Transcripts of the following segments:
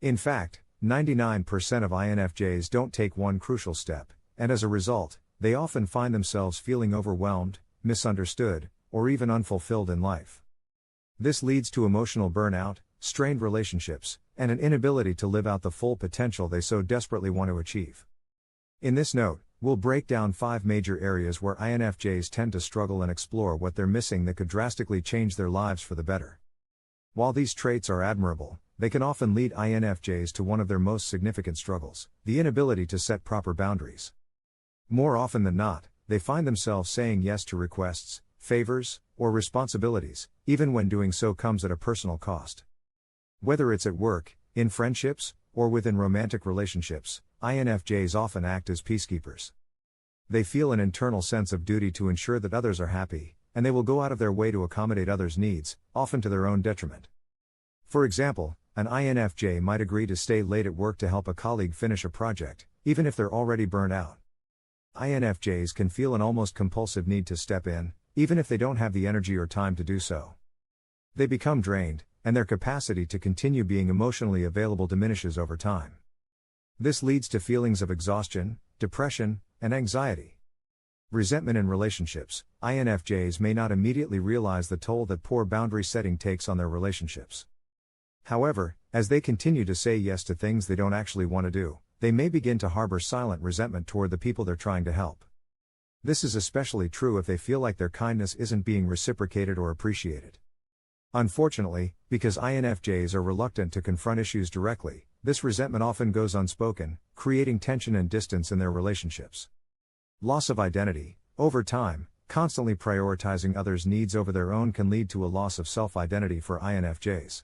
In fact, 99% of INFJs don't take one crucial step, and as a result, they often find themselves feeling overwhelmed, misunderstood, or even unfulfilled in life. This leads to emotional burnout, strained relationships, and an inability to live out the full potential they so desperately want to achieve. In this note, we'll break down 5 major areas where INFJs tend to struggle and explore what they're missing that could drastically change their lives for the better. While these traits are admirable, they can often lead INFJs to one of their most significant struggles: the inability to set proper boundaries. More often than not, they find themselves saying yes to requests, favors, or responsibilities, even when doing so comes at a personal cost. Whether it's at work, in friendships, or within romantic relationships, INFJs often act as peacekeepers. They feel an internal sense of duty to ensure that others are happy, and they will go out of their way to accommodate others' needs, often to their own detriment. For example, an INFJ might agree to stay late at work to help a colleague finish a project, even if they're already burned out. INFJs can feel an almost compulsive need to step in, even if they don't have the energy or time to do so. They become drained, and their capacity to continue being emotionally available diminishes over time. This leads to feelings of exhaustion, depression, and anxiety. Resentment in relationships. INFJs may not immediately realize the toll that poor boundary setting takes on their relationships. However, as they continue to say yes to things they don't actually want to do, they may begin to harbor silent resentment toward the people they're trying to help. This is especially true if they feel like their kindness isn't being reciprocated or appreciated. Unfortunately, because INFJs are reluctant to confront issues directly, this resentment often goes unspoken, creating tension and distance in their relationships. Loss of identity. Over time, constantly prioritizing others' needs over their own can lead to a loss of self-identity for INFJs.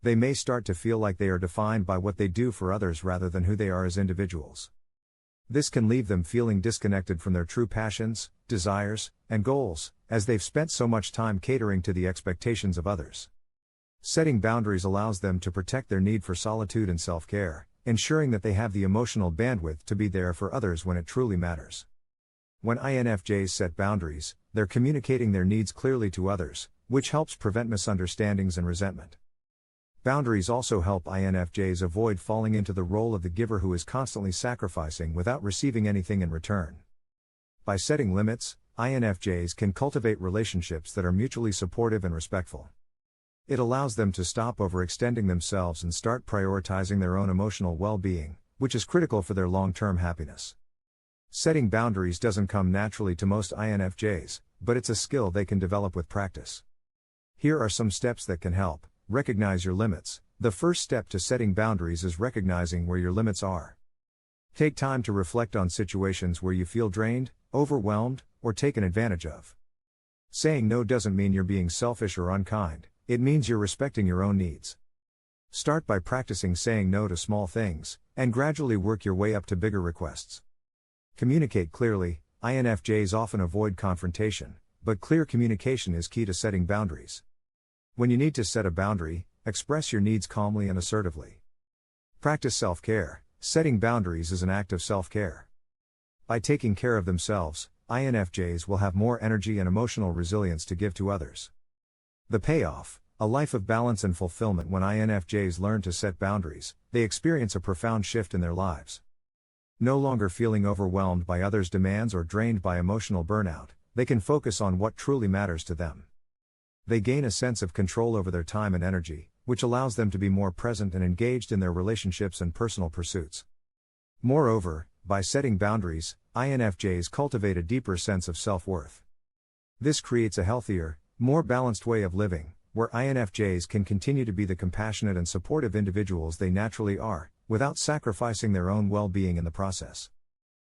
They may start to feel like they are defined by what they do for others rather than who they are as individuals. This can leave them feeling disconnected from their true passions, desires, and goals, as they've spent so much time catering to the expectations of others. Setting boundaries allows them to protect their need for solitude and self-care, ensuring that they have the emotional bandwidth to be there for others when it truly matters. When INFJs set boundaries, they're communicating their needs clearly to others, which helps prevent misunderstandings and resentment. Boundaries also help INFJs avoid falling into the role of the giver who is constantly sacrificing without receiving anything in return. By setting limits, INFJs can cultivate relationships that are mutually supportive and respectful. It allows them to stop overextending themselves and start prioritizing their own emotional well-being, which is critical for their long-term happiness. Setting boundaries doesn't come naturally to most INFJs, but it's a skill they can develop with practice. Here are some steps that can help. Recognize your limits. The first step to setting boundaries is recognizing where your limits are. Take time to reflect on situations where you feel drained, overwhelmed, or taken advantage of. Saying no doesn't mean you're being selfish or unkind, it means you're respecting your own needs. Start by practicing saying no to small things, and gradually work your way up to bigger requests. Communicate clearly. INFJs often avoid confrontation, but clear communication is key to setting boundaries. When you need to set a boundary, express your needs calmly and assertively. Practice self-care. Setting boundaries is an act of self-care. By taking care of themselves, INFJs will have more energy and emotional resilience to give to others. The payoff: a life of balance and fulfillment. When INFJs learn to set boundaries, they experience a profound shift in their lives. No longer feeling overwhelmed by others' demands or drained by emotional burnout, they can focus on what truly matters to them. They gain a sense of control over their time and energy, which allows them to be more present and engaged in their relationships and personal pursuits. Moreover, by setting boundaries, INFJs cultivate a deeper sense of self-worth. This creates a healthier, more balanced way of living, where INFJs can continue to be the compassionate and supportive individuals they naturally are, without sacrificing their own well-being in the process.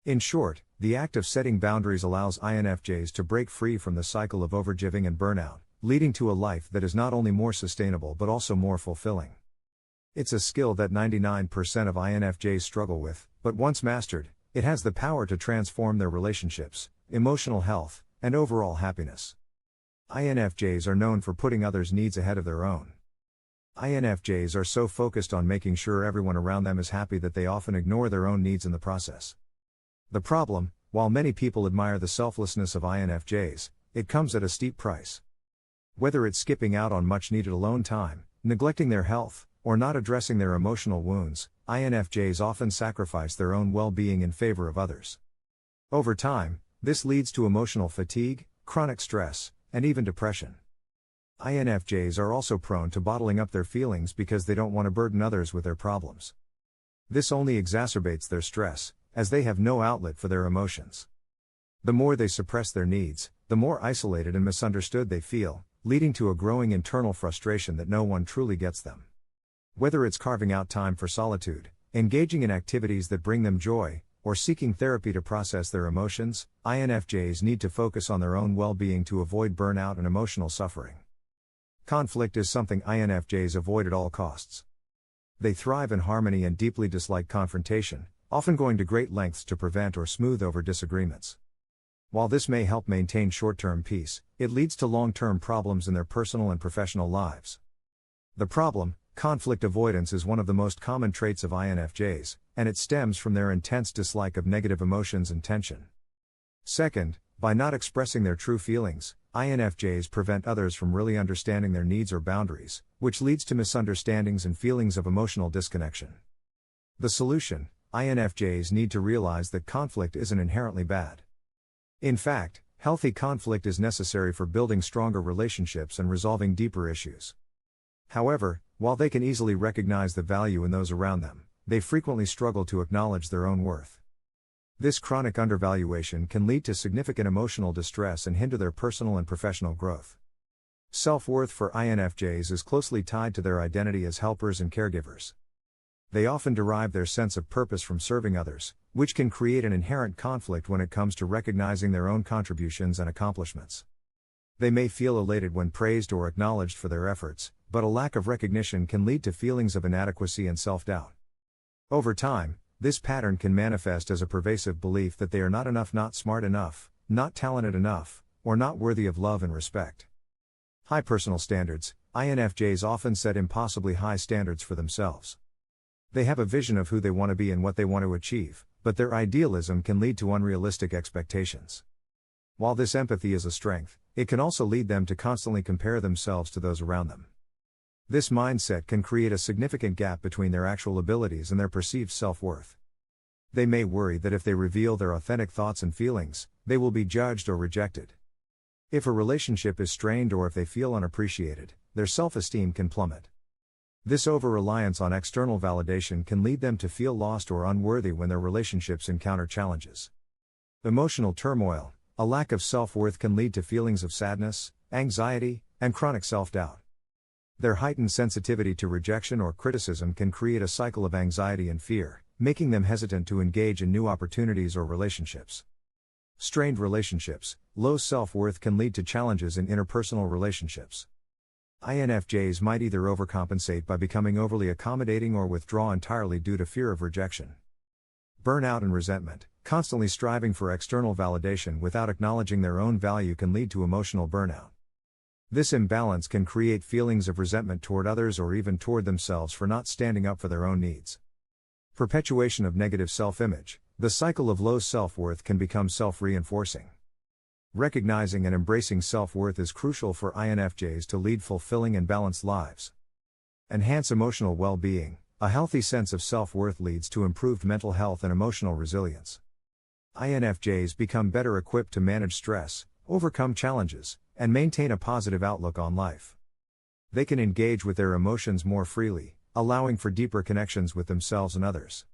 In short, the act of setting boundaries allows INFJs to break free from the cycle of overgiving and burnout, leading to a life that is not only more sustainable but also more fulfilling. It's a skill that 99% of INFJs struggle with, but once mastered, it has the power to transform their relationships, emotional health, and overall happiness. INFJs are known for putting others' needs ahead of their own. INFJs are so focused on making sure everyone around them is happy that they often ignore their own needs in the process. The problem: while many people admire the selflessness of INFJs, it comes at a steep price. Whether it's skipping out on much-needed alone time, neglecting their health, or not addressing their emotional wounds, INFJs often sacrifice their own well-being in favor of others. Over time, this leads to emotional fatigue, chronic stress, and even depression. INFJs are also prone to bottling up their feelings because they don't want to burden others with their problems. This only exacerbates their stress, as they have no outlet for their emotions. The more they suppress their needs, the more isolated and misunderstood they feel, leading to a growing internal frustration that no one truly gets them. Whether it's carving out time for solitude, engaging in activities that bring them joy, or seeking therapy to process their emotions, INFJs need to focus on their own well-being to avoid burnout and emotional suffering. Conflict is something INFJs avoid at all costs. They thrive in harmony and deeply dislike confrontation, often going to great lengths to prevent or smooth over disagreements. While this may help maintain short-term peace, it leads to long-term problems in their personal and professional lives. The problem, conflict avoidance, is one of the most common traits of INFJs, and it stems from their intense dislike of negative emotions and tension. Second, by not expressing their true feelings, INFJs prevent others from really understanding their needs or boundaries, which leads to misunderstandings and feelings of emotional disconnection. The solution: INFJs need to realize that conflict isn't inherently bad. In fact, healthy conflict is necessary for building stronger relationships and resolving deeper issues. However, while they can easily recognize the value in those around them, they frequently struggle to acknowledge their own worth. This chronic undervaluation can lead to significant emotional distress and hinder their personal and professional growth. Self-worth for INFJs is closely tied to their identity as helpers and caregivers. They often derive their sense of purpose from serving others, which can create an inherent conflict when it comes to recognizing their own contributions and accomplishments. They may feel elated when praised or acknowledged for their efforts, but a lack of recognition can lead to feelings of inadequacy and self-doubt. Over time, this pattern can manifest as a pervasive belief that they are not enough, not smart enough, not talented enough, or not worthy of love and respect. High personal standards: INFJs often set impossibly high standards for themselves. They have a vision of who they want to be and what they want to achieve, but their idealism can lead to unrealistic expectations. While this empathy is a strength, it can also lead them to constantly compare themselves to those around them. This mindset can create a significant gap between their actual abilities and their perceived self-worth. They may worry that if they reveal their authentic thoughts and feelings, they will be judged or rejected. If a relationship is strained or if they feel unappreciated, their self-esteem can plummet. This over-reliance on external validation can lead them to feel lost or unworthy when their relationships encounter challenges. Emotional turmoil: a lack of self-worth can lead to feelings of sadness, anxiety, and chronic self-doubt. Their heightened sensitivity to rejection or criticism can create a cycle of anxiety and fear, making them hesitant to engage in new opportunities or relationships. Strained relationships: low self-worth can lead to challenges in interpersonal relationships. INFJs might either overcompensate by becoming overly accommodating or withdraw entirely due to fear of rejection. Burnout and resentment: constantly striving for external validation without acknowledging their own value can lead to emotional burnout. This imbalance can create feelings of resentment toward others or even toward themselves for not standing up for their own needs. Perpetuation of negative self-image: the cycle of low self-worth can become self-reinforcing. Recognizing and embracing self-worth is crucial for INFJs to lead fulfilling and balanced lives. Enhance emotional well-being: a healthy sense of self-worth leads to improved mental health and emotional resilience. INFJs become better equipped to manage stress, overcome challenges, and maintain a positive outlook on life. They can engage with their emotions more freely, allowing for deeper connections with themselves and others.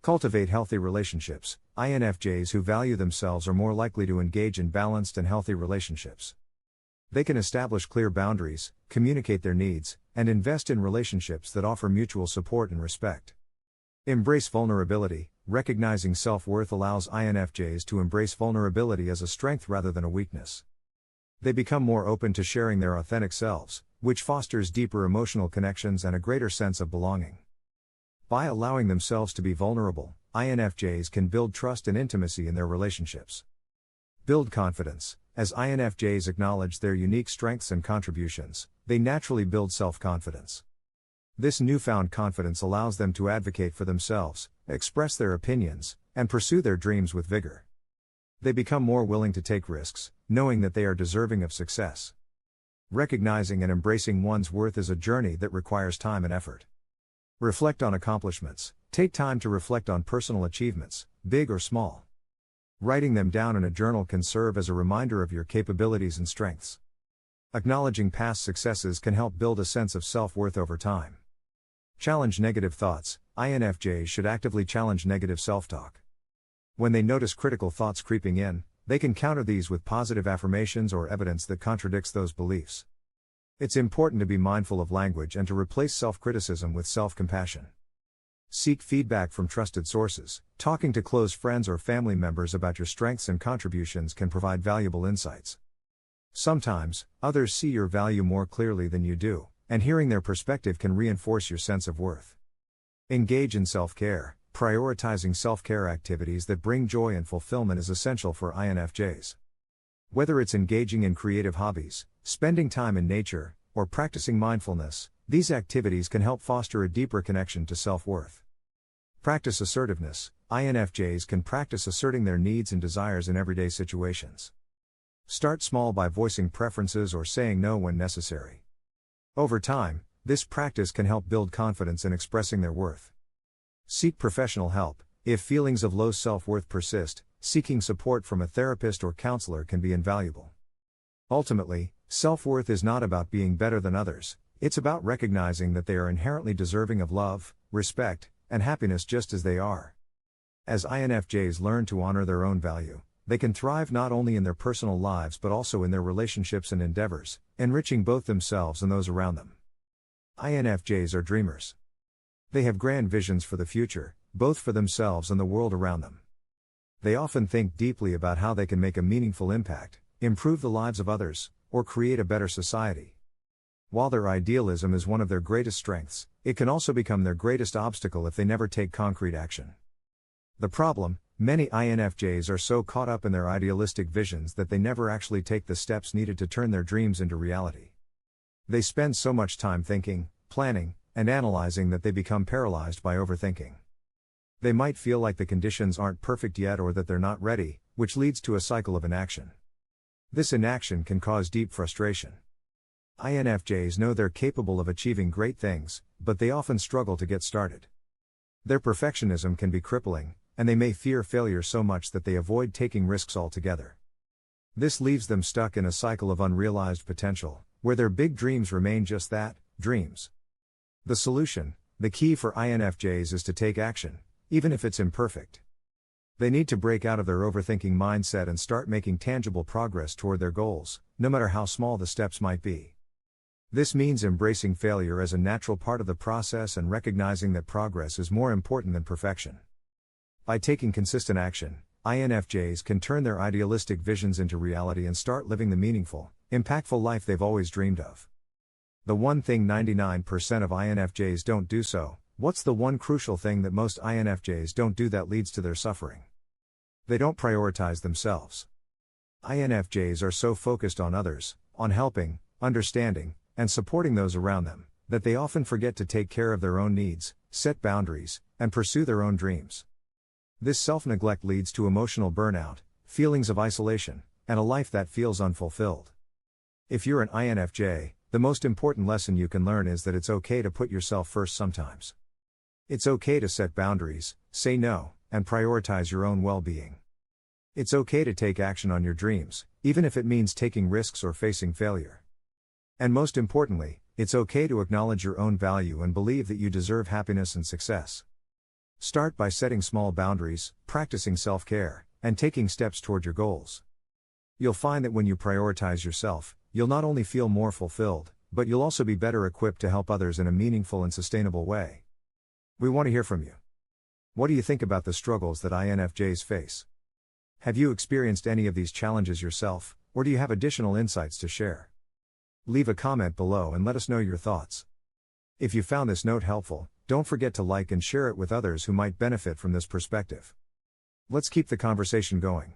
Cultivate healthy relationships: INFJs who value themselves are more likely to engage in balanced and healthy relationships. They can establish clear boundaries, communicate their needs, and invest in relationships that offer mutual support and respect. Embrace vulnerability: recognizing self-worth allows INFJs to embrace vulnerability as a strength rather than a weakness. They become more open to sharing their authentic selves, which fosters deeper emotional connections and a greater sense of belonging. By allowing themselves to be vulnerable, INFJs can build trust and intimacy in their relationships. Build confidence: as INFJs acknowledge their unique strengths and contributions, they naturally build self-confidence. This newfound confidence allows them to advocate for themselves, express their opinions, and pursue their dreams with vigor. They become more willing to take risks, knowing that they are deserving of success. Recognizing and embracing one's worth is a journey that requires time and effort. Reflect on accomplishments. Take time to reflect on personal achievements, big or small. Writing them down in a journal can serve as a reminder of your capabilities and strengths. Acknowledging past successes can help build a sense of self-worth over time. Challenge negative thoughts. INFJs should actively challenge negative self-talk. When they notice critical thoughts creeping in, they can counter these with positive affirmations or evidence that contradicts those beliefs. It's important to be mindful of language and to replace self-criticism with self-compassion. Seek feedback from trusted sources. Talking to close friends or family members about your strengths and contributions can provide valuable insights. Sometimes, others see your value more clearly than you do, and hearing their perspective can reinforce your sense of worth. Engage in self-care. Prioritizing self-care activities that bring joy and fulfillment is essential for INFJs. Whether it's engaging in creative hobbies, spending time in nature, or practicing mindfulness, these activities can help foster a deeper connection to self-worth. Practice assertiveness. INFJs can practice asserting their needs and desires in everyday situations. Start small by voicing preferences or saying no when necessary. Over time, this practice can help build confidence in expressing their worth. Seek professional help. If feelings of low self-worth persist, seeking support from a therapist or counselor can be invaluable. Ultimately, self-worth is not about being better than others, it's about recognizing that they are inherently deserving of love, respect, and happiness just as they are. As INFJs learn to honor their own value, they can thrive not only in their personal lives but also in their relationships and endeavors, enriching both themselves and those around them. INFJs are dreamers. They have grand visions for the future, both for themselves and the world around them. They often think deeply about how they can make a meaningful impact, improve the lives of others, or create a better society. While their idealism is one of their greatest strengths, it can also become their greatest obstacle if they never take concrete action. The problem: many INFJs are so caught up in their idealistic visions that they never actually take the steps needed to turn their dreams into reality. They spend so much time thinking, planning, and analyzing that they become paralyzed by overthinking. They might feel like the conditions aren't perfect yet or that they're not ready, which leads to a cycle of inaction. This inaction can cause deep frustration. INFJs know they're capable of achieving great things, but they often struggle to get started. Their perfectionism can be crippling, and they may fear failure so much that they avoid taking risks altogether. This leaves them stuck in a cycle of unrealized potential, where their big dreams remain just that, dreams. The solution: the key for INFJs is to take action, even if it's imperfect. They need to break out of their overthinking mindset and start making tangible progress toward their goals, no matter how small the steps might be. This means embracing failure as a natural part of the process and recognizing that progress is more important than perfection. By taking consistent action, INFJs can turn their idealistic visions into reality and start living the meaningful, impactful life they've always dreamed of. The one thing 99% of INFJs don't do. So, what's the one crucial thing that most INFJs don't do that leads to their suffering? They don't prioritize themselves. INFJs are so focused on others, on helping, understanding, and supporting those around them, that they often forget to take care of their own needs, set boundaries, and pursue their own dreams. This self-neglect leads to emotional burnout, feelings of isolation, and a life that feels unfulfilled. If you're an INFJ, the most important lesson you can learn is that it's okay to put yourself first sometimes. It's okay to set boundaries, say no, and prioritize your own well-being. It's okay to take action on your dreams, even if it means taking risks or facing failure. And most importantly, it's okay to acknowledge your own value and believe that you deserve happiness and success. Start by setting small boundaries, practicing self-care, and taking steps toward your goals. You'll find that when you prioritize yourself, you'll not only feel more fulfilled, but you'll also be better equipped to help others in a meaningful and sustainable way. We want to hear from you. What do you think about the struggles that INFJs face? Have you experienced any of these challenges yourself, or do you have additional insights to share? Leave a comment below and let us know your thoughts. If you found this note helpful, don't forget to like and share it with others who might benefit from this perspective. Let's keep the conversation going.